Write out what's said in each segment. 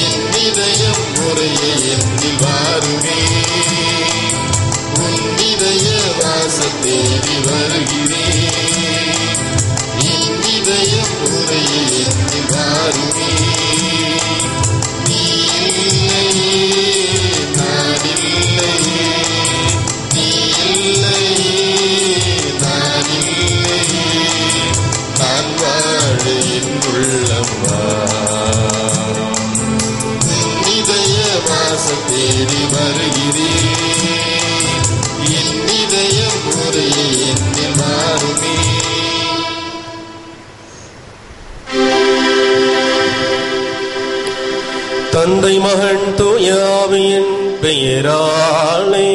என் இதயம் முறையை என்னில் வாருமே. உன் இதய வாசல் தேடி வருகிறேன். என் இதயம் முறையை என்னில் வாருமே. நீ இல்லையே நான் இல்லையே, நீ இல்லையே நான் இல்லையே, நான் வாழ என் உள்ளம் வா. இதய வாசல் தேடி வருகிறேன். என் இதய முறையை என்னில் மாறுமே. தந்தை மகன் தூய ஆவியின் பெயராலே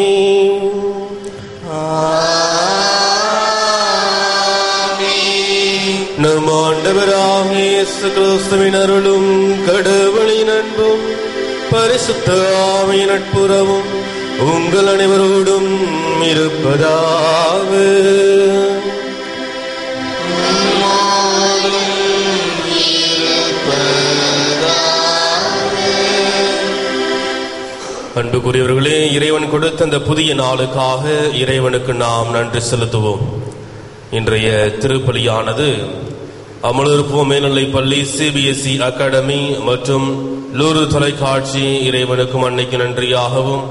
நம் ஆண்டவராகிய இயேசு கிறிஸ்துவின் அருளும் கடவுளின் அன்பும் பரிசுத்த ஆவியின் நட்புறவும் உங்கள் அனைவரோடும் இருப்பதாக. அன்புக்குரியவர்களே, இறைவன் கொடுத்த அந்த புதிய நாளுக்காக இறைவனுக்கு நாம் நன்றி செலுத்துவோம். இன்றைய திருப்பலியானது அமலூர் மேல்நிலை பள்ளி, CBSE அகாடமி மற்றும் லூரு தொலைக்காட்சி இறைவனுக்கும் அன்னைக்கு நன்றியாகவும்,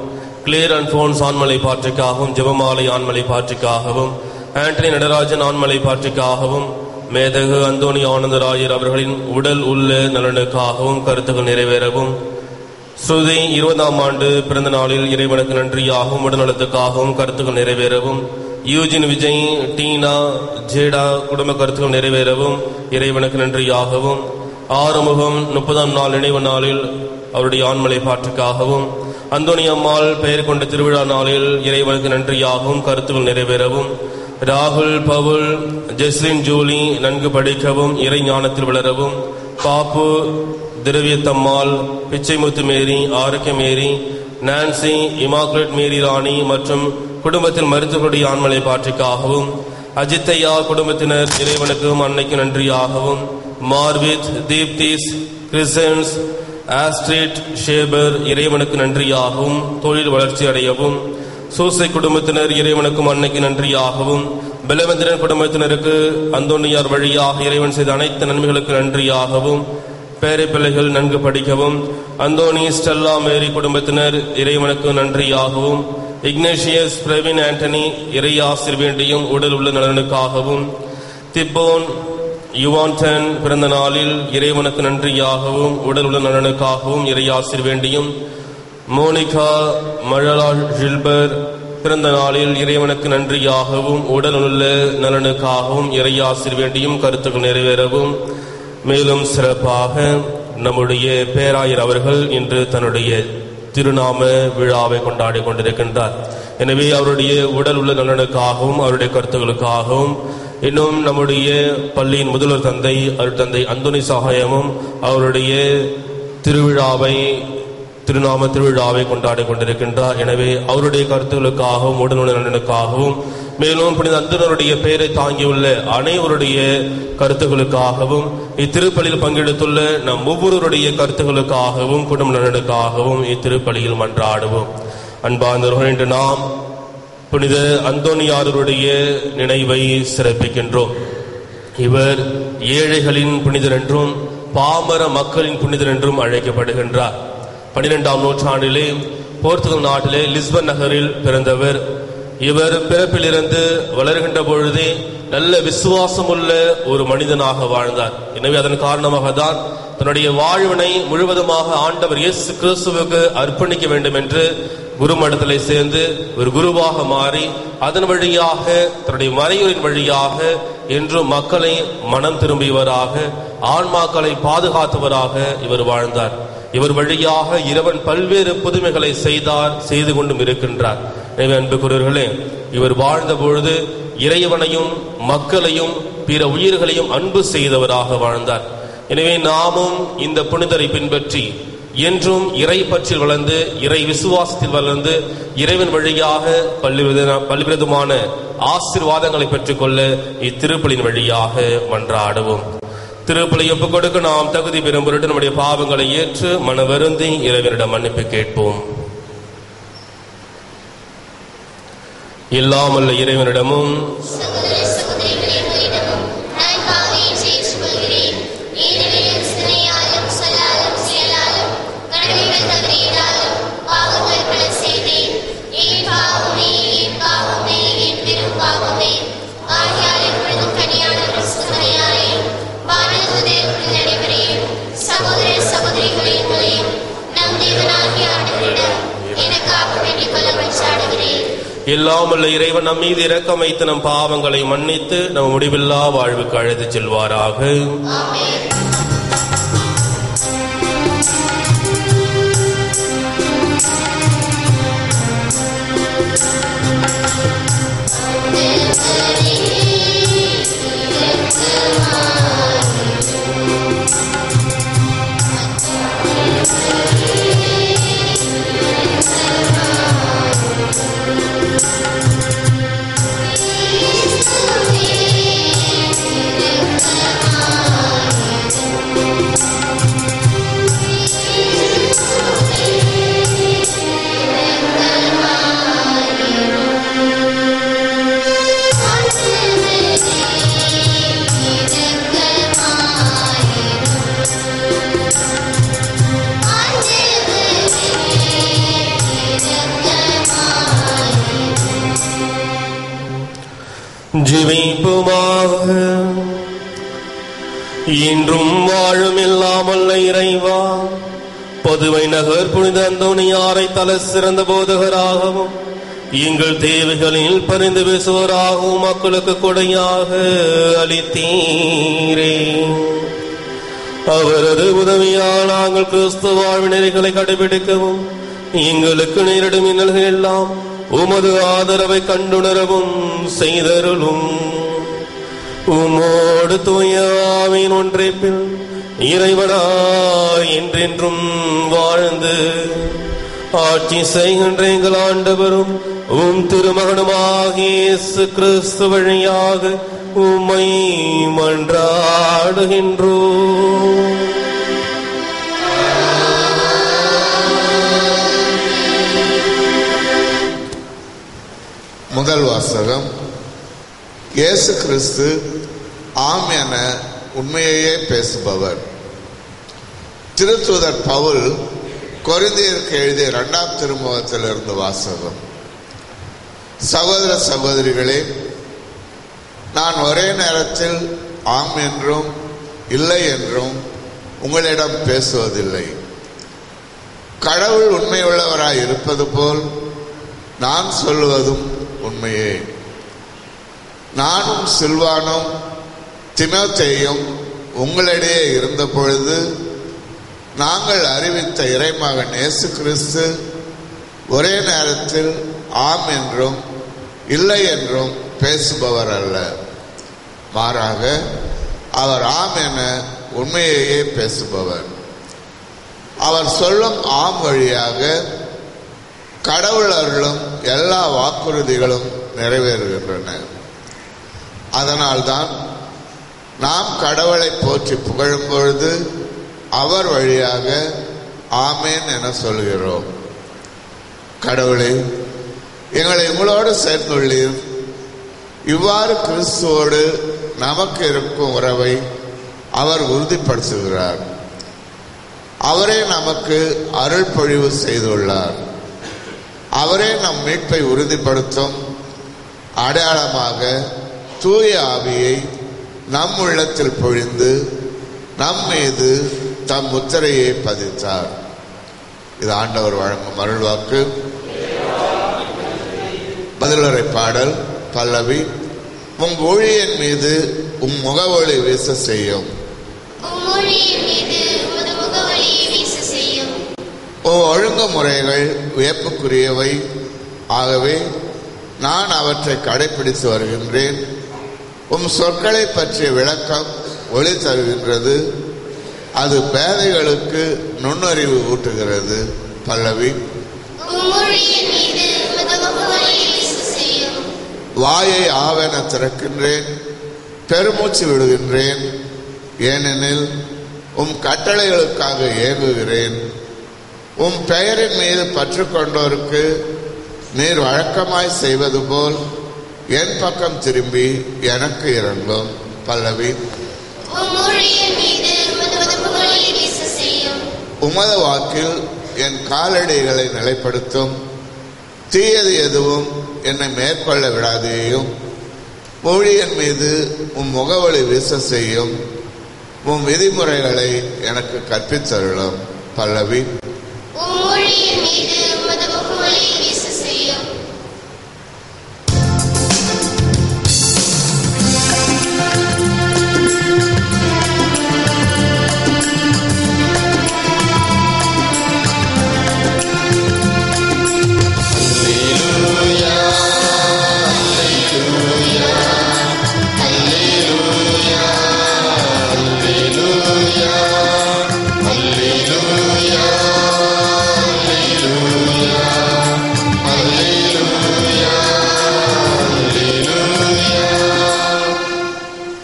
கிளேர் அண்ட் போன்ஸ் ஆண்மலை பாற்றிக்காகவும், ஜெபமாலை ஆண்மலை பாற்றிக்காகவும், ஆண்டனி நடராஜன் ஆண்மலை பாற்றிக்காகவும், மேதகு அந்தோணி ஆனந்தராயர் அவர்களின் உடல் உள்ள நலனுக்காகவும் கருத்துக்கள் நிறைவேறவும், ஸ்ருதி 20ஆம் ஆண்டு பிறந்த நாளில் இறைவனுக்கு நன்றியாகவும் உடல்நலத்துக்காகவும் கருத்துக்கள் நிறைவேறவும், யூஜின் விஜய், டீனா, ஜேடா குடும்ப கருத்துக்கள் நிறைவேறவும் இறைவனுக்கு நன்றியாகவும், ஆறுமுகம் 30ஆம் நாள் நினைவு நாளில் அவருடைய ஆண்மலை பாற்றுக்காகவும், அந்தோணி அம்மாள் பெயர் கொண்ட திருவிழா நாளில் இறைவனுக்கு நன்றியாகவும் கருத்துக்கள் நிறைவேறவும், ராகுல், பவுல், ஜெஸ்லின், ஜூலி நன்கு படிக்கவும் இறை ஞானத்தில் வளரவும், பாப்பு, திரவியத்தம்மாள், பிச்சைமுத்து மேரி, ஆரோக்கிய மேரி, நான்சி, இமாக்குலேட் மேரி ராணி மற்றும் குடும்பத்தில் மருத்துவருடைய ஆண்மலை பாற்றிக்காகவும், அஜித்தையா குடும்பத்தினர் இறைவனுக்கும் அன்னைக்கு நன்றியாகவும், மார்வித், தீப்திஸ், கிறிஸ்டன்ஸ், ஆஸ்ட்ரிட், ஷேபர் இறைவனுக்கு நன்றியாகவும் தொழில் வளர்ச்சி அடையவும், சூசை குடும்பத்தினர் இறைவனுக்கும் அன்னைக்கு நன்றியாகவும், பலவந்திரன் குடும்பத்தினருக்கு அந்தோனியார் வழியாக இறைவன் செய்த அனைத்து நன்மைகளுக்கு நன்றியாகவும், பேரை பிள்ளைகள் நன்கு படிக்கவும், அந்தோனி, ஸ்டெல்லா, மேரி குடும்பத்தினர் இறைவனுக்கு நன்றியாகவும், இக்னேஷியஸ், பிரவீன், ஆண்டனி இறையாசிர் வேண்டியும் உடல் உள்ள நலனுக்காகவும், திப்போன், யுவான்டன் பிறந்த நாளில் இறைவனுக்கு நன்றியாகவும் உடல் உள்ள நலனுக்காகவும் இறையாசிர் வேண்டியும், மோனிகா, மழலா, ஜில்பர் பிறந்த நாளில் இறைவனுக்கு நன்றியாகவும் உடல் உள்ள நலனுக்காகவும் இறையாசிர் வேண்டியும் கருத்துக்கள் நிறைவேறவும், மேலும் சிறப்பாக நம்முடைய பேராயர் அவர்கள் இன்று தன்னுடைய திருநாம விழாவை கொண்டாடி கொண்டிருக்கின்றார். எனவே அவருடைய உடல் உள்ள நலனுக்காகவும் அவருடைய கருத்துக்களுக்காகவும், இன்னும் நம்முடைய பள்ளியின் முதல்வர் தந்தை அருட்தந்தை அந்தோனி சகாயமும் அவருடைய திருநாம திருவிழாவை கொண்டாடி கொண்டிருக்கின்றார். எனவே அவருடைய கருத்துக்களுக்காகவும் உடல் உள்ள நலனுக்காகவும், மேலும் புனித அந்தோனியுடைய பெயரை தாங்கியுள்ள அனைவருடைய கருத்துக்களுக்காகவும், இத்திருப்பலியில் பங்கெடுத்துள்ள நம் ஒவ்வொருவருடைய கருத்துக்களுக்காகவும் குடும்ப நலனுக்காகவும் இத்திருப்பலியில் மன்றாடுவோம். அன்பார்ந்தவர்கள், இன்று நாம் புனித அந்தோனியாருடைய நினைவை சிறப்பிக்கின்றோம். இவர் ஏழைகளின் புனிதர் என்றும் பாமர மக்களின் புனிதர் என்றும் அழைக்கப்படுகின்றார். 12ஆம் நூற்றாண்டிலே போர்த்துகல் நாட்டிலே லிஸ்பன் நகரில் பிறந்தவர். இவர் பிறப்பிலிருந்து வளர்கின்ற பொழுதே நல்ல விசுவாசம் உள்ள ஒரு மனிதனாக வாழ்ந்தார். எனவே அதன் காரணமாக தான் தன்னுடைய வாழ்வினை முழுவதுமாக ஆண்டவர் இயேசு கிறிஸ்துவுக்கு அர்ப்பணிக்க வேண்டும் என்று குருமடத்திலே சேர்ந்து ஒரு குருவாக மாறி, அதன் வழியாக தன்னுடைய மறையூரின் வழியாக என்றும் மக்களை மனம் திரும்பியவராக, ஆன்மாக்களை பாதுகாத்தவராக இவர் வாழ்ந்தார். இவர் வழியாக இறைவன் பல்வேறு புதுமைகளை செய்து கொண்டும் இருக்கின்றார். எனவே அன்புக்குரியவர்களே, இவர் வாழ்ந்த பொழுது இறைவனையும் மக்களையும் பிற உயிர்களையும் அன்பு செய்தவராக வாழ்ந்தார். எனவே நாமும் இந்த புனிதரை பின்பற்றி என்றும் இறை பற்றில் வளர்ந்து, இறை விசுவாசத்தில் வளர்ந்து, இறைவன் வழியாக பல்விதமான ஆசீர்வாதங்களை பெற்றுக்கொள்ள இத்திருப்பலின் வழியாக மன்றாடுவோம். திருப்பலி ஒப்புக் கொடுக்க நாம் தகுதி பெறும் பொருட்டு நம்முடைய பாவங்களை ஏற்று மனவருந்தி இறைவனிடம் மன்னிப்பு கேட்போம். இல்லாமல்ல இறைவனிடமும் இல்லாமல்ல இறைவன் நம் மீது இரக்கம் வைத்து நம் பாவங்களை மன்னித்து நம் முடிவில்லா வாழ்வுக்கு அழைத்துச் செல்வாராக. ஜெபிப்போமாக. இன்றும் வாழும் இல்லாமல்ல இறைவா, பொதுவை நகர் புனித அந்தோனியாரை தல சிறந்த போதகராகவும் எங்கள் தேவைகளில் பரிந்து பேசுவோராகவும் மக்களுக்கு கொடையாக அளித்தீரே. அவரது உதவியால் நாங்கள் கிறிஸ்துவ வாழ்வு நெறிகளை கடைபிடிக்கவும் எங்களுக்கு நேரிடும் இன்னல்கள் எல்லாம் உமது ஆதரவை கண்டுணரவும் செய்தருளும். உமோடு தூய ஆவியின் ஒன்றைப்பில் இறைவனாய் என்றென்றும் வாழ்ந்து ஆட்சி செய்கின்ற எங்கள் ஆண்டவரும் உம் திருமகனுமாகிய இயேசு கிறிஸ்து வழியாக உம்மை மன்றாடுகின்றோம். முதல் வாசகம். இயேசு கிறிஸ்து ஆம் என உண்மையையே பேசுபவர். திருத்தூதர் பவுல் கொரிந்தியருக்கு எழுதிய 2ஆம் திருமுகத்திலிருந்து வாசகம். சகோதர சகோதரிகளே, நான் ஒரே நேரத்தில் ஆம் என்றும் இல்லை என்றும் உங்களிடம் பேசுவதில்லை. கடவுள் உண்மையுள்ளவராய் இருப்பது போல் நான் சொல்லுவதும் உண்மையே. நானும் சில்வானும் தீமோத்தேயும் உங்களிடையே இருந்த பொழுது நாங்கள் அறிவித்த இறைமகன் இயேசு கிறிஸ்து ஒரே நேரத்தில் ஆம் என்றும் இல்லை என்றும் பேசுபவர் அல்ல. மாறாக அவர் ஆம் என உண்மையையே பேசுபவர். அவர் சொல்லும் ஆம் வழியாக கடவுள் அருளும் எல்லா வாக்குறுதிகளும் நிறைவேறுகின்றன. அதனால்தான் நாம் கடவுளை போற்றி புகழும் பொழுது அவர் வழியாக ஆமேன் என சொல்கிறோம். கடவுளே, எங்களை உங்களோடு சேர்ந்துள்ளீர். இவ்வாறு கிறிஸ்துவோடு நமக்கு இருக்கும் உறவை அவர் உறுதிப்படுத்துகிறார். அவரே நமக்கு அருள் பொழிவு செய்துள்ளார். அவரே நம் மீட்பை உறுதிப்படுத்தும் அடையாளமாக தூய ஆவியை நம் உள்ளத்தில் பொழிந்து நம் மீது தம் முத்திரையை பதித்தார். இது ஆண்டவர் வழங்கும் அருள்வாக்கு. பதிலுரை பாடல் பல்லவி. உம் ஊழியன் மீது உம் முகவொளி வீச செய்யும். ஒழுங்குமுறைகள் வியப்புக்குரியவை. ஆகவே நான் அவற்றை கடைபிடித்து வருகின்றேன். உம் சொற்களை பற்றிய விளக்கம் ஒளி தருகின்றது. அது பேதைகளுக்கு நுண்ணறிவு ஊட்டுகிறது. பல்லவி. வாயை ஆவென திறக்கின்றேன், பெருமூச்சு விடுகின்றேன். ஏனெனில் உம் கட்டளைகளுக்காக ஏங்குகிறேன். உம் பெயரின் மீது பற்று கொண்டோருக்கு நீர் வழக்கமாய் செய்வது போல் என் பக்கம் திரும்பி எனக்கு இறங்கும். பல்லவி. உமது வாக்கில் என் காலடிகளை நிலைப்படுத்தும். தீயது எதுவும் என்னை மேற்கொள்ள விடாதேயும். ஊழியன் மீது உம் முகவொளி வீச செய்யும். உம் விதிமுறைகளை எனக்கு கற்பித்தருளும். பல்லவி.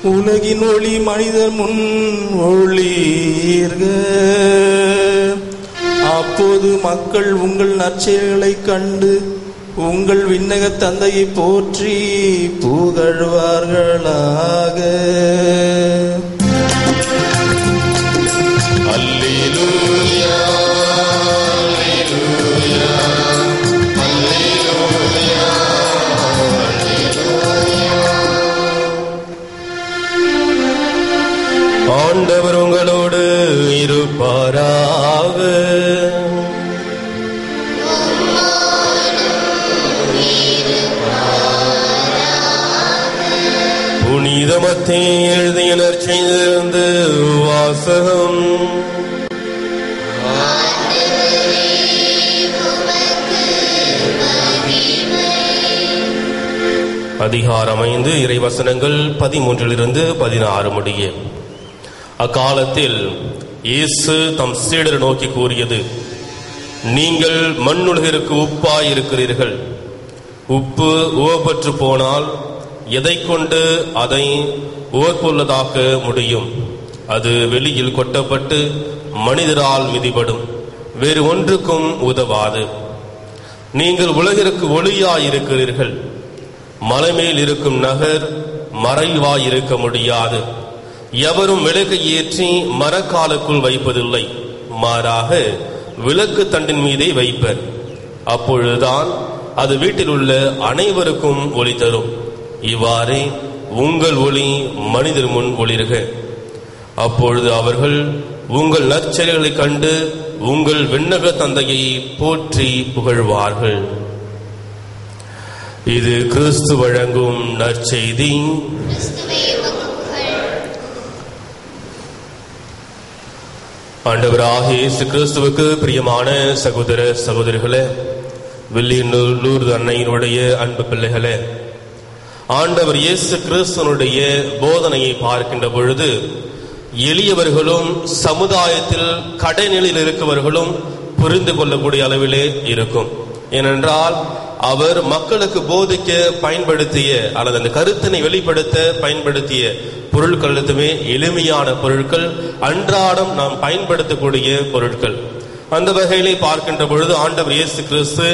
உலகின் ஒளி மனிதர் முன் ஒளிர்க. அப்போது மக்கள் உங்கள் நற்செயல்களை கண்டு உங்கள் விண்ணக தந்தையை போற்றி புகழ்வார்களாக. அல்லேலூயா, அல்லேலூயா, அல்லேலூயா, அல்லேலூயா. ஆண்டவர் உங்களோடு இருப்பாராக. புனித மத்தேயு எழுதிய நற்செய்தியிலிருந்து வாசகம். அதிகாரம் 5 இறைவசனங்கள் 13-16 முடிய. அக்காலத்தில் இயேசு தம் சீடரை நோக்கி கூறியது: நீங்கள் மண்ணுலகிற்கு உப்பாய் இருக்கிறீர்கள். உப்பு உவப்பற்று போனால் எதை கொண்டு அதை உவப்புள்ளதாக்க முடியும்? அது வெளியில் கொட்டப்பட்டு மனிதரால் மிதிபடும், வேறு ஒன்றுக்கும் உதவாது. நீங்கள் உலகிற்கு ஒளியாயிருக்கிறீர்கள். மலை மேல் இருக்கும் நகர் மறைவாய் இருக்க முடியாது. எவரும் விளக்கை ஏற்றி மரக்காலுக்குள் வைப்பதில்லை, மாறாக விளக்கு தண்டின் மீதே வைப்பர். அப்பொழுதுதான் அது வீட்டில் உள்ள அனைவருக்கும் ஒளி தரும். இவ்வாறே உங்கள் ஒளி மனிதர் முன் ஒளிர்க. அப்பொழுது அவர்கள் உங்கள் நற்செயல்களை கண்டு உங்கள் விண்ணக தந்தையை போற்றி புகழ்வார்கள். இது கிறிஸ்து வழங்கும் நற்செய்தி. ஆண்டவராகிய இயேசு கிறிஸ்துவுக்கு பிரியமான சகோதர சகோதரிகளே, வில்லியனூர் அன்னையினுடைய அன்பு பிள்ளைகளே, ஆண்டவர் இயேசு கிறிஸ்துவனுடைய போதனையை பார்க்கின்ற பொழுது எளியவர்களும் சமுதாயத்தில் கடைநிலையில் இருக்கவர்களும் புரிந்து கொள்ளக்கூடிய அளவிலே இருக்கும். ஏனென்றால் அவர் மக்களுக்கு போதிக்க பயன்படுத்திய அல்லது அந்த கருத்தினை வெளிப்படுத்த பயன்படுத்திய பொருட்கள் எல்லாமே எளிமையான பொருட்கள், அன்றாடம் நாம் பயன்படுத்தக்கூடிய பொருட்கள். அந்த வகையிலே பார்க்கின்ற பொழுது ஆண்டவர் இயேசு கிறிஸ்து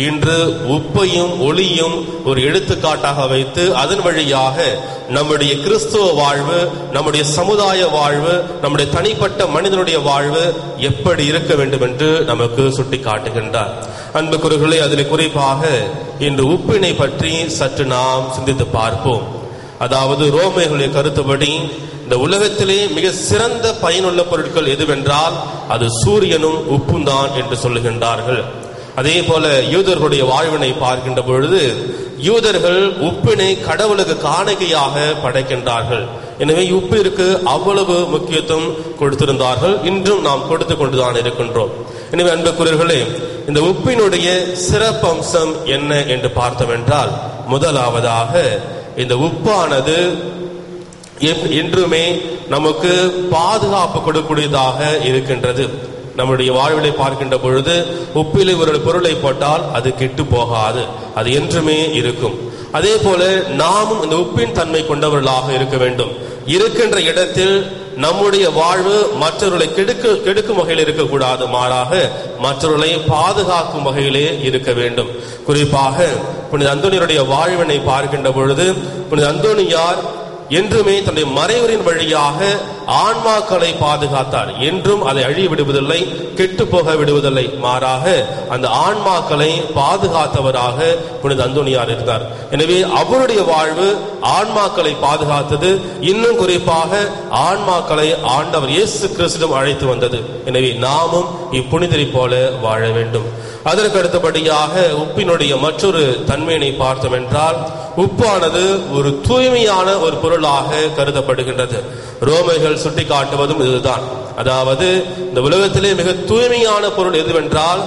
இன்று உப்பையும் ஒளியும் ஒரு எடுத்துக்காட்டாக வைத்து அதன் வழியாக நம்முடைய கிறிஸ்துவ வாழ்வு, நம்முடைய சமுதாய வாழ்வு, நம்முடைய தனிப்பட்ட மனிதனுடைய வாழ்வு எப்படி இருக்க வேண்டும் என்று நமக்கு சுட்டி காட்டுகின்றார். அன்புக்குரியவர்களே, அதில் குறிப்பாக இன்று உப்பினை பற்றி சற்று நாம் சிந்தித்து பார்ப்போம். அதாவது ரோமைகளுடைய கருத்துப்படி இந்த உலகத்திலே மிக சிறந்த பயனுள்ள பொருட்கள் எதுவென்றால் அது சூரியனும் உப்பும் தான் என்று சொல்லுகின்றார்கள். அதே போல யூதர்களுடைய வாழ்வினை பார்க்கின்ற பொழுது யூதர்கள் உப்பினை கடவுளுக்கு காணிக்கையாக படைக்கின்றார்கள். எனவே உப்பிற்கு அவ்வளவு முக்கியத்துவம் கொடுத்திருந்தார்கள். இன்றும் நாம் கொடுத்து கொண்டுதான் இருக்கின்றோம். எனவே அன்புக்குரியவர்களே, இந்த உப்பினுடைய சிறப்பம்சம் என்ன என்று பார்த்தோம் என்றால், முதலாவதாக இந்த உப்பானது என்றுமே நமக்கு பாதுகாப்பு கொடுக்கக்கூடியதாக இருக்கின்றது. நம்முடைய வாழ்விலை பார்க்கின்ற பொழுது உப்பிலே ஒரு பொருளை போட்டால் அது கெட்டு போகாது, அது என்றுமே இருக்கும். அதே போல நாமும் இந்த உப்பின் தன்மை கொண்டவர்களாக இருக்க வேண்டும். இருக்கின்ற இடத்தில் நம்முடைய வாழ்வு மற்றவர்களை கெடுக்கும் வகையில் இருக்கக்கூடாது, மாறாக மற்றவர்களை பாதுகாக்கும் வகையிலே இருக்க வேண்டும். குறிப்பாக புனித அந்தோனியருடைய வாழ்வினை பார்க்கின்ற பொழுது புனித அந்தோனியார் என்றுமே தன்னுடைய மறைவரின் வழியாக ஆன்மாக்களை பாதுகாத்தார். என்றும் அதை அழிய விடுவதில்லை, கெட்டு போக விடுவதில்லை, மாறாக அந்த ஆன்மாக்களை பாதுகாத்தவராக புனித அந்தோனியார் இருந்தார். எனவே அவருடைய வாழ்வு ஆன்மாக்களை பாதுகாத்தது. இன்னும் குறிப்பாக ஆன்மாக்களை ஆண்டவர் இயேசு கிறிஸ்துவிடம் அழைத்து வந்தது. எனவே நாமும் இப்புனிதரை போல வாழ வேண்டும். அதற்கு அடுத்தபடியாக உப்பினுடைய மற்றொரு தன்மையினை பார்த்தோம் என்றால், உப்பானது ஒரு தூய்மையான ஒரு பொருளாக கருதப்படுகின்றது. ரோமைகள் சுட்டிக்காட்டுவதும் இதுதான். அதாவது இந்த உலகத்திலே மிக தூய்மையான பொருள் எதுவென்றால்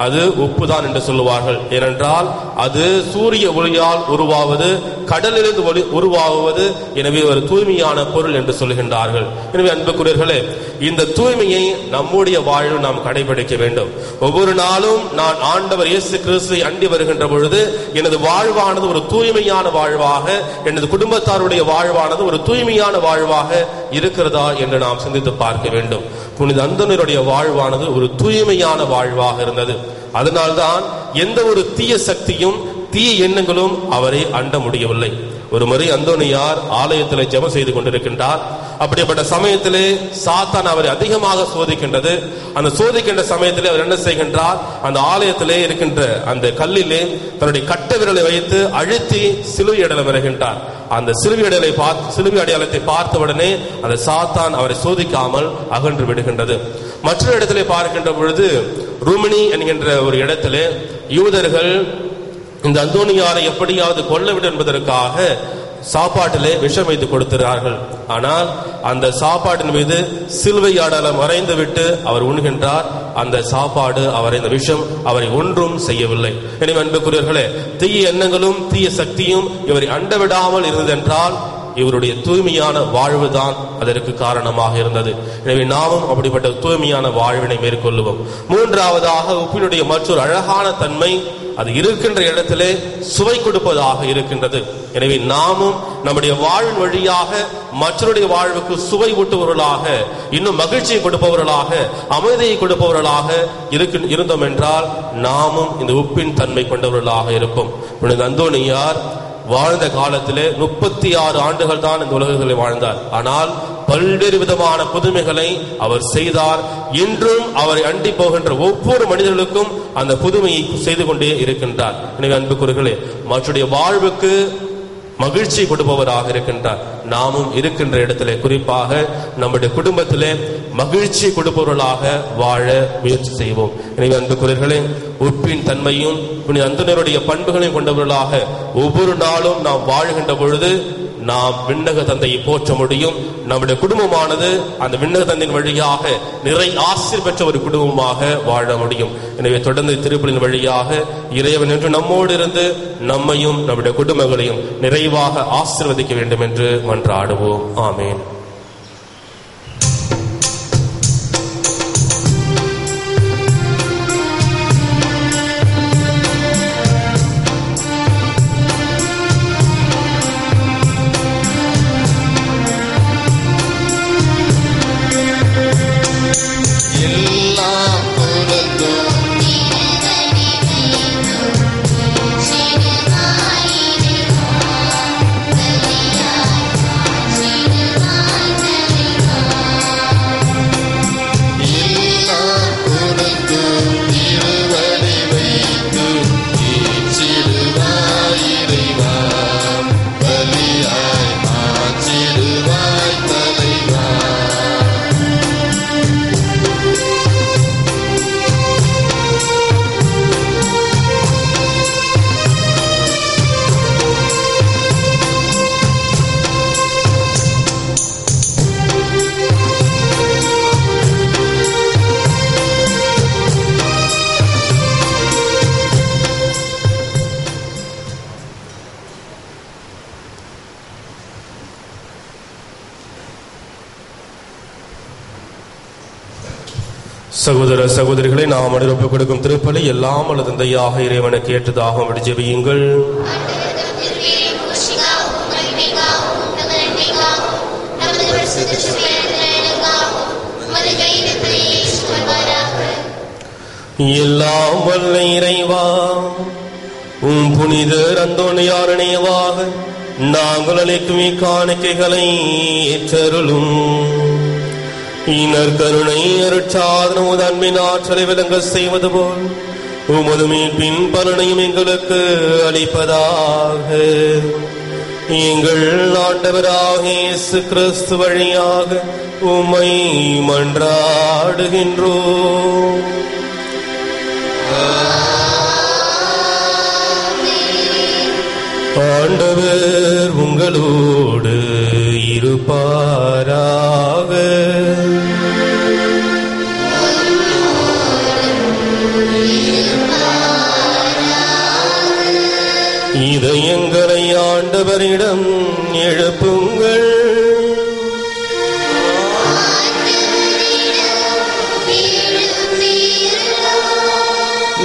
அது உப்பு தான் என்று சொல்லுவார்கள். ஏனென்றால் அது சூரிய ஒளியால் உருவாவது, கடலிலிருந்து உருவாகுவது. எனவே ஒரு தூய்மையான பொருள் என்று சொல்கின்றார்கள். எனவே அன்புக்குரியவர்களே, இந்த தூய்மையை நம்முடைய வாழ்வில் நாம் கடைபிடிக்க வேண்டும். ஒவ்வொரு நாளும் நான் ஆண்டவர் இயேசு கிறிஸ்துவை அண்டி வருகின்ற பொழுது எனது வாழ்வானது ஒரு தூய்மையான வாழ்வாக, எனது குடும்பத்தாருடைய வாழ்வானது ஒரு தூய்மையான வாழ்வாக இருக்கிறதா என்று நாம் சிந்தித்து பார்க்க வேண்டும். புனித அந்தோனியருடைய வாழ்வானது ஒரு தூய்மையான வாழ்வாக இருந்தது. அதனால்தான் எந்த ஒரு தீய சக்தியும் தீய எண்ணங்களும் அவரை அண்ட முடியவில்லை. ஒரு முறை அந்தோனியார் ஆலயத்தில் ஜெபம் செய்து கொண்டிருக்கின்றார். அப்படிப்பட்ட சமயத்திலே சாத்தான் அவரை அதிகமாக சோதிக்கின்றது. அந்த சோதிக்கின்ற சமயத்திலே அவர் என்ன செய்கின்றார், அந்த ஆலயத்திலே இருக்கின்ற அந்த கல்லிலே தன்னுடைய கட்ட விரலை வைத்து அழுத்தி சிலுவை அடையாளம் வருகின்றார். அந்த சிலுவை அடையாளத்தை பார்த்தவுடனே அந்த சாத்தான் அவரை சோதிக்காமல் அகன்று விடுகின்றது. மற்றொரு இடத்திலே பார்க்கின்ற பொழுது ருமினி என்கின்ற ஒரு இடத்திலே யூதர்கள் இந்த அந்தோனியாரை எப்படியாவது கொல்லவிடும் என்பதற்காக சாப்பாட்டிலே விஷம் வைத்து கொடுக்கிறார்கள். ஆனால் அந்த சாப்பாட்டின் மீது சிலுவை அடையாளம் வரைந்து விட்டு அவர் உண்கின்றார். அந்த சாப்பாடு அவரை, இந்த விஷம் அவரை ஒன்றும் செய்யவில்லை. எனவே அன்புக்குரியவர்களே, தீய எண்ணங்களும் தீய சக்தியும் இவரை அண்டவிடாமல் இருந்ததென்றால் இவருடைய தூய்மையான வாழ்வுதான் அதற்கு காரணமாக இருந்தது. எனவே நாமும் அப்படிப்பட்ட தூய்மையான வாழ்வினை மேற்கொள்ளுவோம். மூன்றாவதாக உப்பினுடைய மற்றொரு அழகான தன்மை, அது இருக்கின்ற இடத்திலே சுவை கொடுப்பதாக இருக்கின்றது. எனவே நாமும் நம்முடைய வாழ்வின் வழியாக மற்றவருடைய வாழ்வுக்கு சுவை ஊட்டுபவர்களாக, இன்னும் மகிழ்ச்சியை கொடுப்பவர்களாக, அமைதியை கொடுப்பவர்களாக இருந்தோம் என்றால் நாமும் இந்த உப்பின் தன்மை கொண்டவர்களாக இருப்போம். புனித அந்தோனியார் வாழ்ந்த காலத்திலே 36 ஆண்டுகள் தான் இந்த உலகத்தில் வாழ்ந்தார். ஆனால் பல்வேறு விதமான புதுமைகளை அவர் செய்தார். இன்றும் அவரை அண்டி போகின்ற ஒவ்வொரு மனிதர்களுக்கும் அந்த புதுமையை செய்து கொண்டே இருக்கின்றார். எனவே அன்புக்குரியவர்களே, மற்றவருடைய வாழ்வுக்கு மகிழ்ச்சி கொடுப்பவராக இருக்கின்றார். நாமும் இருக்கின்ற இடத்திலே, குறிப்பாக நம்முடைய குடும்பத்திலே மகிழ்ச்சி கொடுப்பவர்களாக வாழ முயற்சி செய்வோம். எனவே அன்புக்குரியவர்களே, உப்பின் தன்மையும் புனித அந்தோனியருடைய பண்புகளையும் கொண்டவர்களாக ஒவ்வொரு நாளும் நாம் வாழ்கின்ற பொழுது நாம் விண்ணக தந்தையை போற்ற முடியும். நம்முடைய குடும்பமானது அந்த விண்ணக தந்தையின் வழியாக நிறை ஆசீர் பெற்ற ஒரு குடும்பமாக வாழ முடியும். எனவே தொடர்ந்து திருப்பலின் வழியாக இறைவன் என்று நம்மோடு இருந்து நம்மையும் நம்முடைய குடும்பங்களையும் நிறைவாக ஆசீர்வதிக்க வேண்டும் என்று மன்றாடுவோம். ஆமேன். சகோதர சகோதரிகளை, நாம் அனுப்ப கொடுக்கும் திருப்பலி எல்லாம் அல்லது தந்தையாக இறைவனுக்கு ஏற்றதாக ஜெபியுங்கள். நமது எல்லாம் வல்ல இறைவா, உம் புனிதர் அந்தோணியார் நினைவாக நாங்கள் அளிக்கும் இக்காணிக்கைகளை ஏற்றருளும். இனர் கருணை அருட்சாதன அன்பின் ஆற்றலை விளங்க செய்வது போல் உமது மீட்பின் பலனையும் எங்களுக்கு அளிப்பதாக. எங்கள் ஆண்டவராக இயேசு கிறிஸ்து வழியாக உம்மை மன்றாடுகின்றோம். ஆண்டவர் உங்களோடு இருப்பாராக. இதயங்களை ஆண்டவரிடம் எழுப்புங்கள்.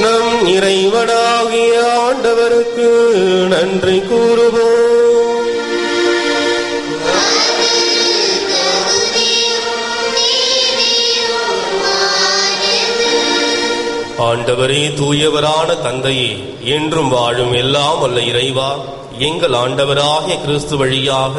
நம் இறைவனாகிய ஆண்டவருக்கு நன்றி கூறுவோம். ஆண்டவரே, தூயவரான தந்தையே, என்றும் வாழும் எல்லாம் வல்ல இறைவா, எங்கள் ஆண்டவராகிய கிறிஸ்து வழியாக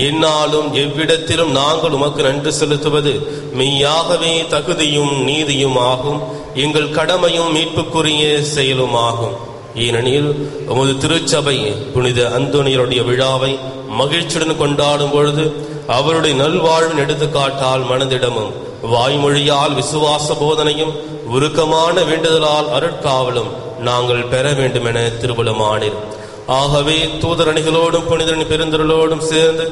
எந்நாளும் எவ்விடத்திலும் நாங்கள் உமக்கு நன்றி செலுத்துவது மெய்யாகவே தகுதியும் நீதியும் ஆகும், எங்கள் கடமையும் மீட்புக்குரிய செயலுமாகும். ஏனெனில் உமது திருச்சபை புனித அந்தோனியருடைய விழாவை மகிழ்ச்சியுடன் கொண்டாடும் பொழுது அவருடைய நல்வாழ்வின் எடுத்துக்காட்டால் மனதிடமும் வாய்மொழியால் விசுவாச போதனையும் உருக்கமான வேண்டுதலால் அருட்காவலும் நாங்கள் பெற வேண்டும் என திருவுளமானீர். ஆகவே தூதரணிகளோடும் புனிதரணி பெருந்தொருளோடும் சேர்ந்து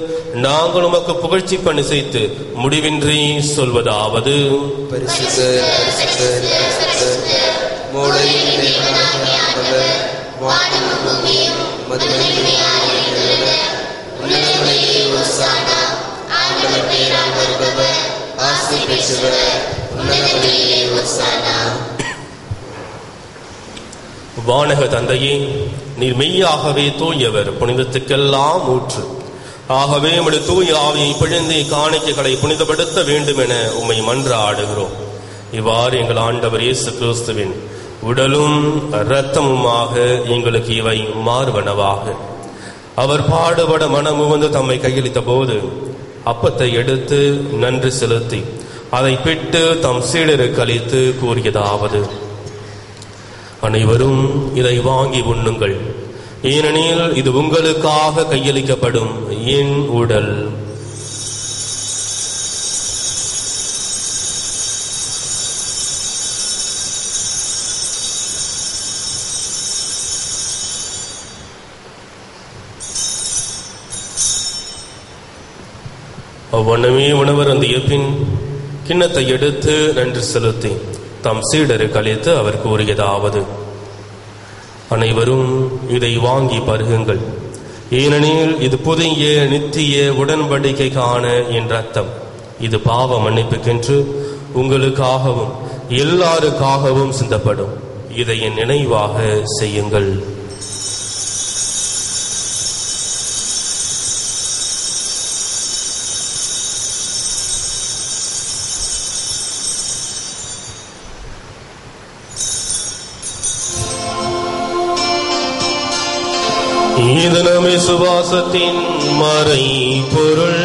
நாங்கள் உமக்கு புகழ்ச்சி பணி செய்து முடிவின்றி சொல்வதாவது: வானக தந்தையே, நீர் மெய்யாகவே தூயவர், புனிதத்துக்கெல்லாம் ஊற்று. ஆகவே உம்முடைய தூய ஆவியை பிழிந்து காணிக்கைகளை புனிதப்படுத்த வேண்டும் என உம்மை மன்றாடுகிறோம். இவ்வாறு எங்கள் ஆண்டவர் இயேசு கிறிஸ்துவின் உடலும் இரத்தமுமாக எங்களுக்கு இவை மாறுவனவாக. அவர் பாடுபட மனமுவந்து தம்மை கையளித்த போது அப்பத்தை எடுத்து நன்றி செலுத்தி அதை பிட்டு தம் சீடருக்கு அளித்து கூறியதாவது: அனைவரும் இதை வாங்கி உண்ணுங்கள், ஏனெனில் இது உங்களுக்காக கையளிக்கப்படும் என் உடல். அவ்வண்ணமே உணவர் அந்திய பின் கிண்ணத்தை எடுத்து நன்றி செலுத்தி தம் சீடருக்கு அளித்து அவர் கூறியதாவது: அனைவரும் இதை வாங்கி பருகுங்கள், ஏனெனில் இது புதிய நித்திய உடன்படிக்கைக்கான என் ரத்தம். இது பாவ மன்னிப்புக்கென்று உங்களுக்காகவும் எல்லாருக்காகவும் சிந்தப்படும். இதை என் நினைவாக செய்யுங்கள். இது நம் விசுவாசத்தின் மறை பொருள்.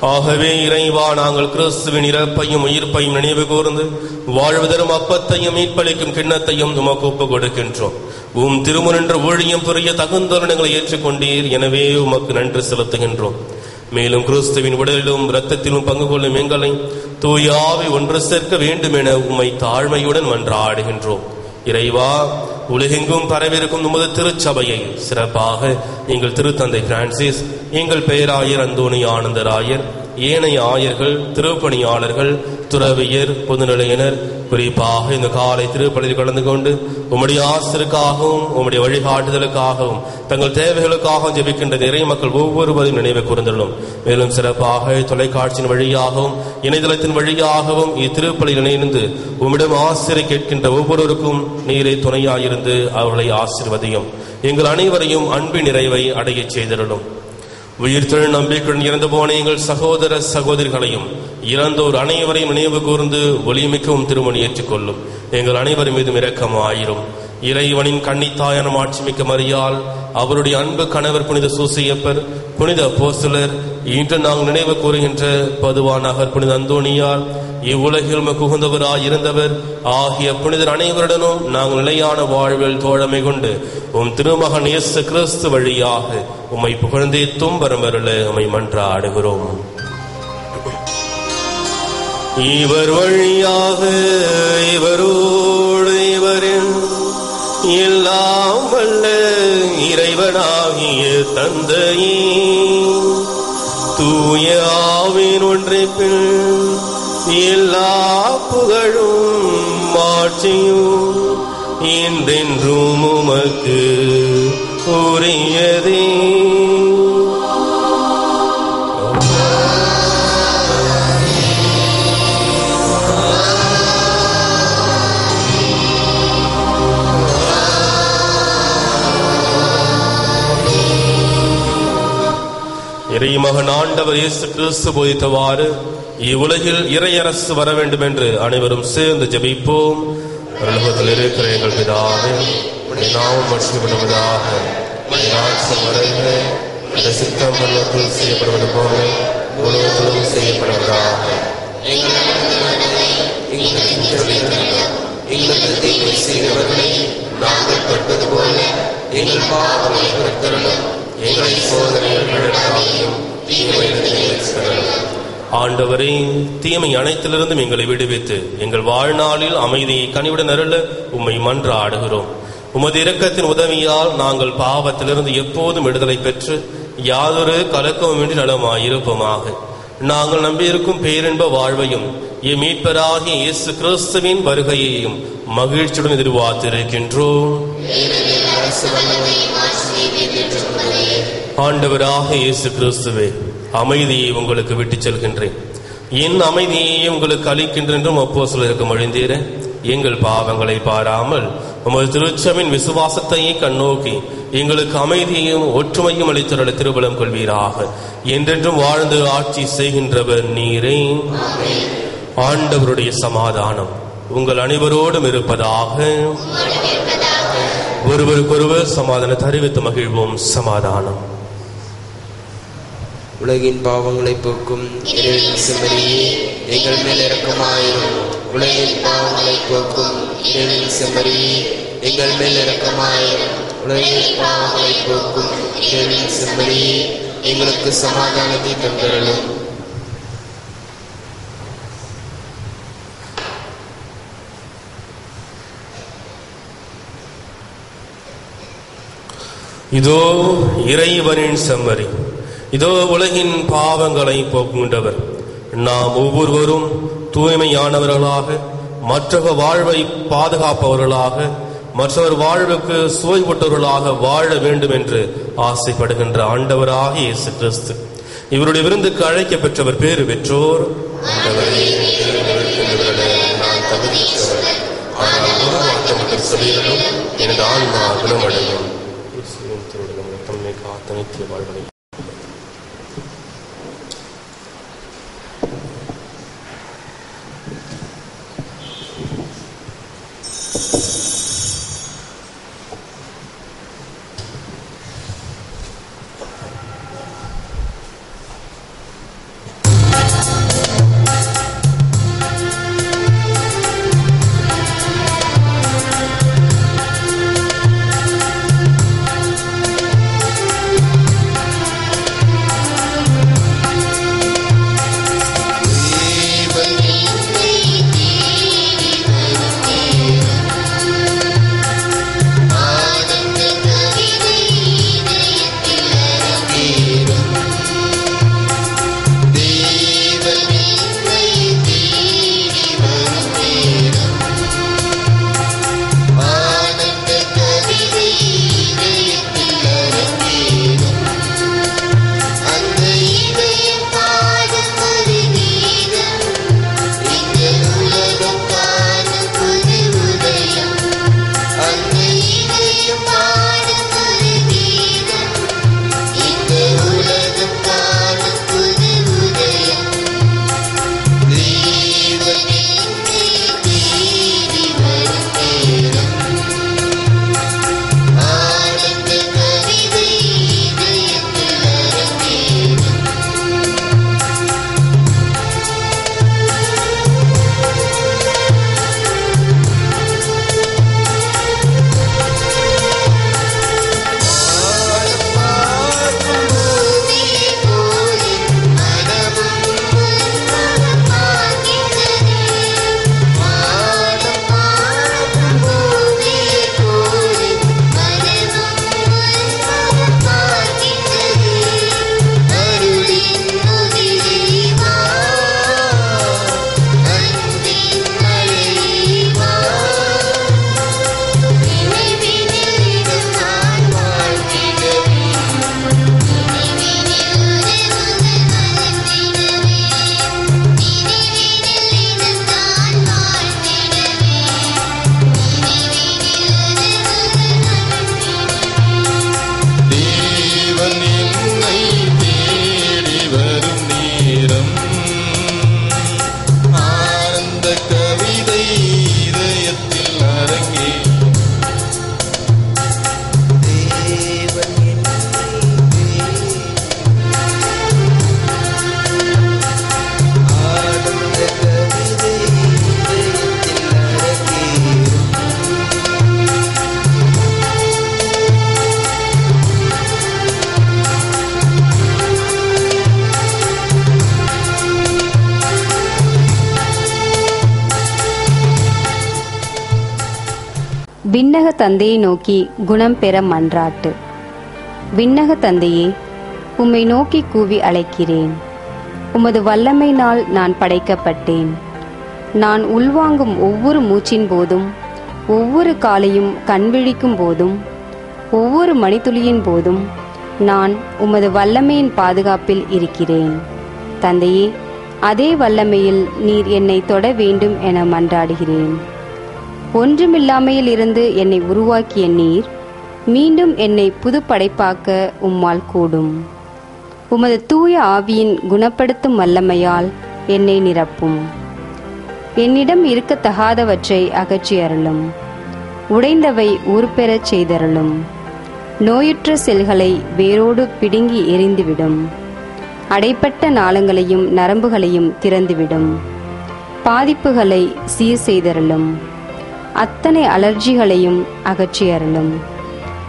ஆகவே இறைவா, நாங்கள் கிறிஸ்துவின் இறப்பையும் உயிர்ப்பையும் நினைவு கூர்ந்து வாழ்வதரும் அப்பத்தையும் மீட்பளிக்கும் கிண்ணத்தையும் உமக்கு ஒப்புக் கொடுக்கின்றோம். உம் திருமுனின்ற ஊழியம் புரிய தகுந்தோரணங்களை ஏற்றுக்கொண்டீர். எனவே உமக்கு நன்றி செலுத்துகின்றோம். மேலும் கிறிஸ்துவின் உடலிலும் இரத்தத்திலும் பங்கு கொள்ளும் எங்களை தூய ஆவி ஒன்று சேர்க்க வேண்டும் என உம்மை தாழ்மையுடன் மன்றாடுகின்றோம். இறைவா, உலகெங்கும் பரவிருக்கும் உமது திருச்சபையை சிறப்பாக எங்கள் திருத்தந்தை பிரான்சிஸ், எங்கள் பேராயர் அந்தோணி ஆனந்தராயர், ஏனைய ஆயர்கள், திருப்பணியாளர்கள், துறவியர், பொதுநிலையினர் குறிப்பாக இந்த காலை திருப்பலியில் கலந்து கொண்டு உம்முடைய ஆசிரியருக்காகவும் உம்முடைய வழிகாட்டுதலுக்காகவும் தங்கள் தேவைகளுக்காகவும் ஜெபிக்கின்ற இறை மக்கள் ஒவ்வொருவரையும் நினைவு கூர்ந்தள்ளும். மேலும் சிறப்பாக தொலைக்காட்சியின் வழியாகவும் இணையதளத்தின் வழியாகவும் இத்திருப்பலியில் இணைந்து உம்மிடம் ஆசிரியை கேட்கின்ற ஒவ்வொருவருக்கும் நீரை துணையாயிருந்து அவர்களை ஆசீர்வதியும். எங்கள் அனைவரையும் அன்பின் நிறைவை அடைய செய்திருளும். உயிர்த்தெழு நம்பிக்கையுடன் இறந்து போன எங்கள் சகோதர சகோதரிகளையும் இறந்தோர் அனைவரையும் நினைவு கூர்ந்து ஒளிமிக்கவும் திருமணி ஏற்றுக்கொள்ளும். எங்கள் அனைவரும் மீதும் இரக்கமாயிரும். இறைவனின் கன்னித்தாயான மாட்சிமிக்க மரியாள், அவருடைய அன்பு கணவர் புனித சூசையப்பர், புனித அப்போஸ்தலர், இன்று நாங்கள் நினைவு கூறுகின்ற பதுவான நகர் புனித அந்தோணியார், இவ்வுலகில் உகந்தவராய் இருந்தவர் ஆகிய புனிதர் அனைவருடனும் நாங்கள் நிலையான வாழ்வில் தோழமை கொண்டு உம் திருமகன் இயேசு கிறிஸ்து வழியாக உம்மை புகழ்ந்தே தும்பரமருள உம்மை மன்றாடுகிறோம். இவர் வழியாக இவரோடு இவரில் எல்லாம் வல்ல இறைவனாகிய தந்தையே, தூய ஆவியின் ஒன்றிப்பில் எல்லா புகழும் மாட்சியும் என்றென்றும் உமக்கு உரியதே. இறைமகன் ஆண்டவர் இயேசு கிறிஸ்து போதித்தவாறு இவ்வுலகில் இறையரசு வர வேண்டும் என்று அனைவரும் சேர்ந்து ஜெபிப்போம். உலகத்தில் இருக்கிற எங்கள் பிதாவே, நாமும் மகிழ்ச்சிப்படுவதாக, சித்தம் பரலோகத்தில் செய்யப்படுவது போல உலகத்திலும் செய்யப்படுவதாக. எங்களுக்கு தீமை செய்தவர்களை நாங்கள் பட்டது போல எங்கள் பாவங்களை பொறுத்தருளும். எங்களை சோதனைகள் ஆண்டவரே, தீமை அனைத்திலிருந்தும் எங்களை விடுவித்து எங்கள் வாழ்நாளில் அமைதியை கனிவுடன் அருள உம்மை மன்றாடுகிறோம். உமது இரக்கத்தின் உதவியால் நாங்கள் பாவத்திலிருந்து எப்போதும் விடுதலை பெற்று யாதொரு கலக்கமுமின்றி நலமாயிருப்போமாக. நாங்கள் நம்பியிருக்கும் பேரின்ப வாழ்வையும் எம் மீட்பராகிய இயேசு கிறிஸ்துவின் வருகையையும் மகிழ்ச்சியுடன் எதிர்பார்த்திருக்கின்றோம். ஆண்டவராக இயேசு கிறிஸ்துவே, அமைதியை உங்களுக்கு விட்டுச் செல்கின்றேன், என் அமைதியை உங்களுக்கு அளிக்கின்றேன் என்றும் அப்போஸ்தலருக்கு மொழிந்தீர. எங்கள் பாவங்களை பாராமல் உமது திருச்சபையின் விசுவாசத்தையே கண்ணோக்கி எங்களுக்கு அமைதியையும் ஒற்றுமையும் அளித்தருள திருபலம் கொள்வீராக. என்றென்றும் வாழ்ந்து ஆட்சி செய்கின்றவர் நீரே. ஆண்டவருடைய சமாதானம் உங்கள் அனைவரோடும் இருப்பதாக. ஒருவருக்கொருவர் சமாதானம் தெரிவித்து மகிழ்வோம். சமாதானம். உலகின் பாவங்களை போக்கும் இறைவனின் செம்மறியே, எங்கள் மேல் இரக்கமாயிரும். உலகின் பாவங்களை போக்கும் இறைவனின் செம்மறியே, எங்கள் மேல் இரக்கமாயிரும். உலகின் பாவங்களை போக்கும் இறைவனின் செம்மறியே, எங்களுக்கு சமாதானத்தை தந்தருளும். இதோ இறைவனின் செம்மறி, இதோ உலகின் பாவங்களை போக்குகின்றவர். நாம் ஒவ்வொருவரும் தூய்மையானவர்களாக, மற்றவர் வாழ்வை பாதுகாப்பவர்களாக, மற்றவர் வாழ்வுக்கு சுவைப்பட்டவர்களாக வாழ வேண்டும் என்று ஆசைப்படுகின்ற ஆண்டவராக இயேசு கிறிஸ்து, இவருடைய விருந்துக்கு அழைக்க பெற்றவர் பேறு பெற்றோர். நான் தகுதியற்றவர், ஆனால் ஒரு வார்த்தை மட்டும் சொல்லிடலும் எனது ஆன்மா குணமடையும். தம்மை காத்த நித்திய வாழ்வை விண்ணக தந்தையை நோக்கி குணம் பெற மன்றாட்டு. விண்ணக தந்தையே, உம்மை நோக்கி கூவி அழைக்கிறேன். உமது வல்லமையினால் நான் படைக்கப்பட்டேன். நான் உள்வாங்கும் ஒவ்வொரு மூச்சின் போதும், ஒவ்வொரு காலையும் கண்விழிக்கும் போதும், ஒவ்வொரு மணித்துளியின் போதும் நான் உமது வல்லமையின் பாதுகாப்பில் இருக்கிறேன். தந்தையே, அதே வல்லமையில் நீர் என்னை தொட வேண்டும் என மன்றாடுகிறேன். ஒன்றுமில்லாமையில் இருந்து என்னை உருவாக்கிய நீர் மீண்டும் என்னை புது படைப்பாக்க உம்மால் கூடும். உமது தூய ஆவியின் குணப்படுத்தும் வல்லமையால் என்னை நிரப்பும். என்னிடம் இருக்கத்தகாதவற்றை அகற்றி அருளும். உடைந்தவை ஊர்பெறச் செய்தருளும். நோயுற்ற செல்களை வேரோடு பிடுங்கி எறிந்துவிடும். அடைப்பட்ட நாளங்களையும் நரம்புகளையும் திறந்துவிடும். பாதிப்புகளை சீர் செய்தருளும். அத்தனை அலர்ஜிகளையும் அகற்றி அருளும்.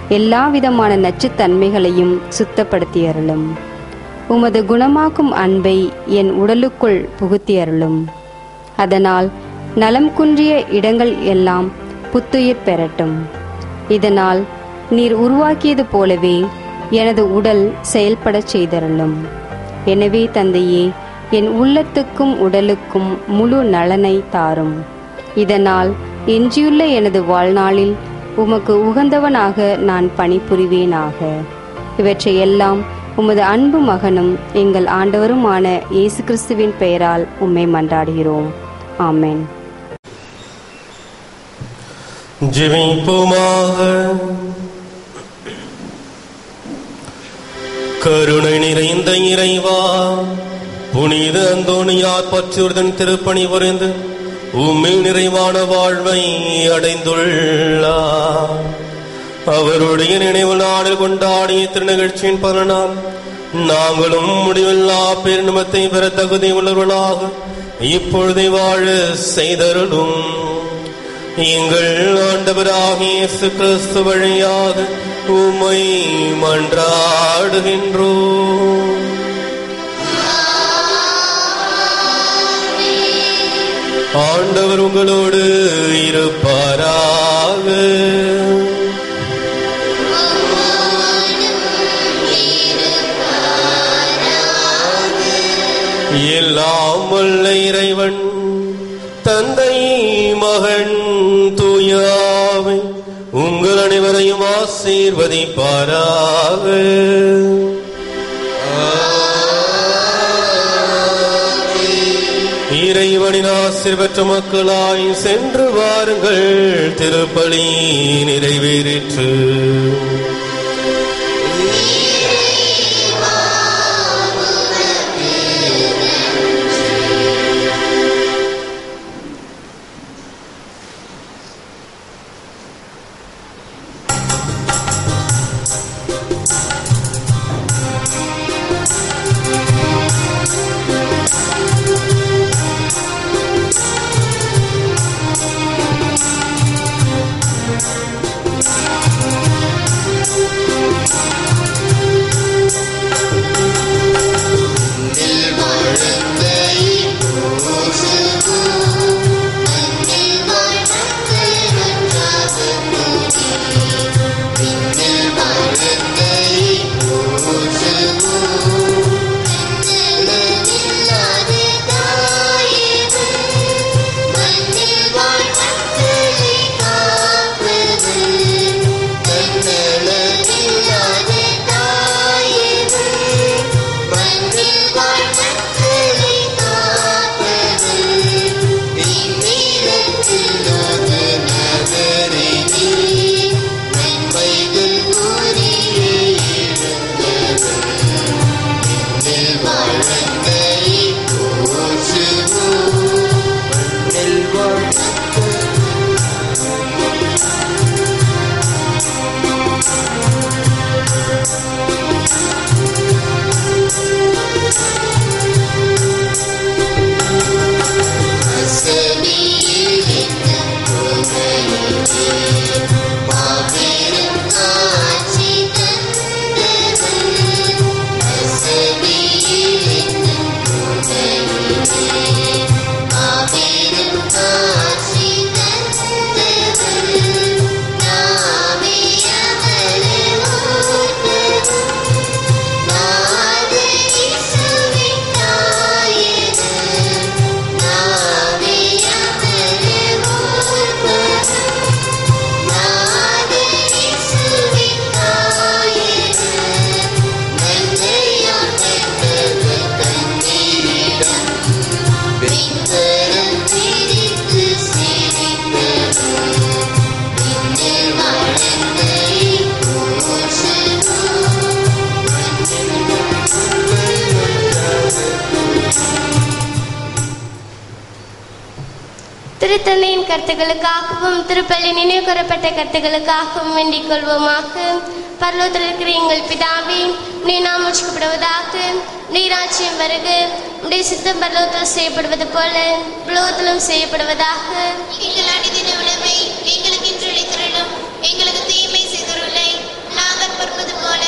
எல்லாவிதமான நச்சுத்தன்மைகளையும் சுத்தப்படுத்தி அருளும். உமது குணமாக்கும் அன்பை என் உடலுக்குள் புகுத்தி அருளும். அதனால் நலம் குன்றிய இடங்கள் எல்லாம் புத்துயிர் பெறட்டும். இதனால் நீர் உருவாக்கியது போலவே எனது உடல் செயல்படச் செய்தருளும். எனவே தந்தையே, என் உள்ளத்துக்கும் உடலுக்கும் முழு நலனை தாரும். இதனால் எஞ்சியுள்ள எனது வாழ்நாளில் உமக்கு உகந்தவனாக நான் பணிபுரிவேனாக. இவற்றையெல்லாம் உமது அன்பு மகனும் எங்கள் ஆண்டவருமான இயேசு கிறிஸ்துவின் பெயரால் உம்மை மன்றாடுகிறோம். ஆமென். ஜெபிப்போமாக. கருணை நிறைந்த இறைவா, புனித அந்தோனியார் பற்றுடன் திருப்பணி புரிந்து உம்மில் நிறைவான வாழ்வை அடைந்துள்ளார். அவருடைய நினைவு நாளில் கொண்டாடிய திருநிகழ்ச்சியின் பலனால் நாங்களும் முடிவில்லா பெருநிமத்தை பெற தகுதி உள்ளவர்களாக இப்பொழுதை வாழ செய்தருளும். எங்கள் ஆண்டவராகிய இயேசு கிறிஸ்து வழியாக உம்மை மன்றாடுகின்றோம். ஆண்டவர் உங்களோடு இருப்பாராக. எல்லாம் வல்ல இறைவன் தந்தை, மகன், தூய ஆவி உங்கள் அனைவரையும் ஆசீர்வதிப்பாராக. இறைவனின் ஆசீர்வற்ற மக்களாய் சென்று வாருங்கள். திருப்பலி நிறைவேறிற்று. Amen. திருத்தந்தையின் கருத்துக்களுக்காகவும் திருப்பலி நினைவு கூறப்பட்ட கருத்துக்களுக்காகவும் வேண்டிக் கொள்வோமாக. பரலோகத்தில் இருக்கிற எங்கள் பிதாவே, உம்முடைய நாமம் உச்சரிக்கப்படுவதாக, உம்முடைய ராஜ்யம் வருக, உம்முடைய சித்தம் பரலோகத்தில் செய்யப்படுவது போல உலகத்திலும் செய்யப்படுவதாக. எங்கள் அனுதின உணவை எங்களுக்கு இன்று அளித்தருளும். எங்களுக்கு தீமை செய்தருளை நாங்கள் பொறுப்பது போல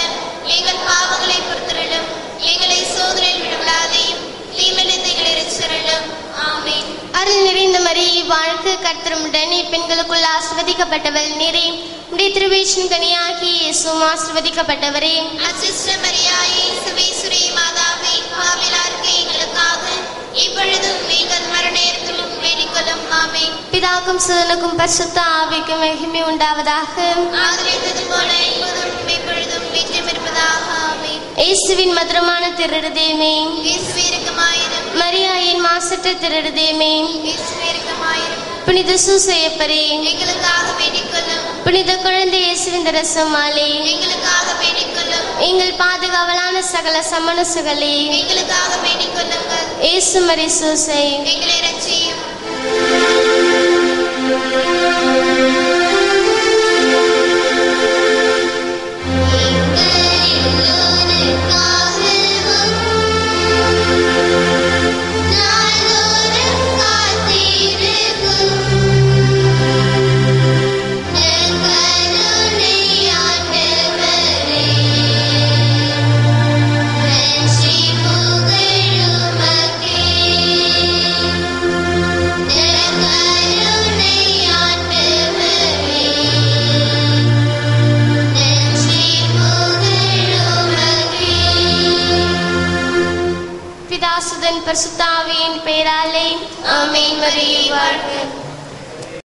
எங்கள் பாவங்களை பொறுத்தருளும். எங்களை சோதனையில் விடவிடாதையும் தீமையிலிருந்து எங்களை ரட்சித்தருளும். ஆமென். அருள் நிறைந்த மரியே, வாழ்க, கர்த்தர் உம்முடன், பெண்களுக்குள் ஆசீர்வதிக்கப்பட்டவள் நீரே. உம்முடைய திருவயிற்றின் கனியாகிய இயேசுவும் ஆசீர்வதிக்கப்பட்டவரே. அச்சிஷ்ட மரியாயே, சர்வேசுடைய மாதாவே, பாவிலாருக்கு எங்களுக்காக இப்பொழுதும் எங்கள் மரண நேரத்திலும் வேண்டிக் கொள்ளும். ஆமென். பிதாக்கும் சுதனுக்கும் பரிசுத்த ஆவிக்கும் மகிமை உண்டாவதாக. ஆதரித்தது போல இப்போதும் இப்பொழுதும் வீட்டிலும் இருப்பதாக. ஆமென். இயேசுவின் மதுரமான திருஹிருதயமே, இயேசுவே இரக்கமாயிரும். மரியாயின் மாசற்ற திருஹிருதயமே, இயேசுவே இரக்கமாயிரும். புனித சூசையப்பரே, எங்களுக்காக வேண்டிக் கொள்ளும். புனித குழந்தை இயேசுவின் ரசமாலே, எங்களுக்காக வேண்டிக் கொள்ளும். எங்கள் பாதுகாவலான சகல சமணசுகளே, எங்களுக்காக வேண்டிக் கொள்ளுங்கள். இயேசு மரி சூசை, எங்களை ரட்சியும். பிதாசுதன் பரிசுத்த ஆவியின் பெயராலே. ஆமென். மரியே வாழ்க.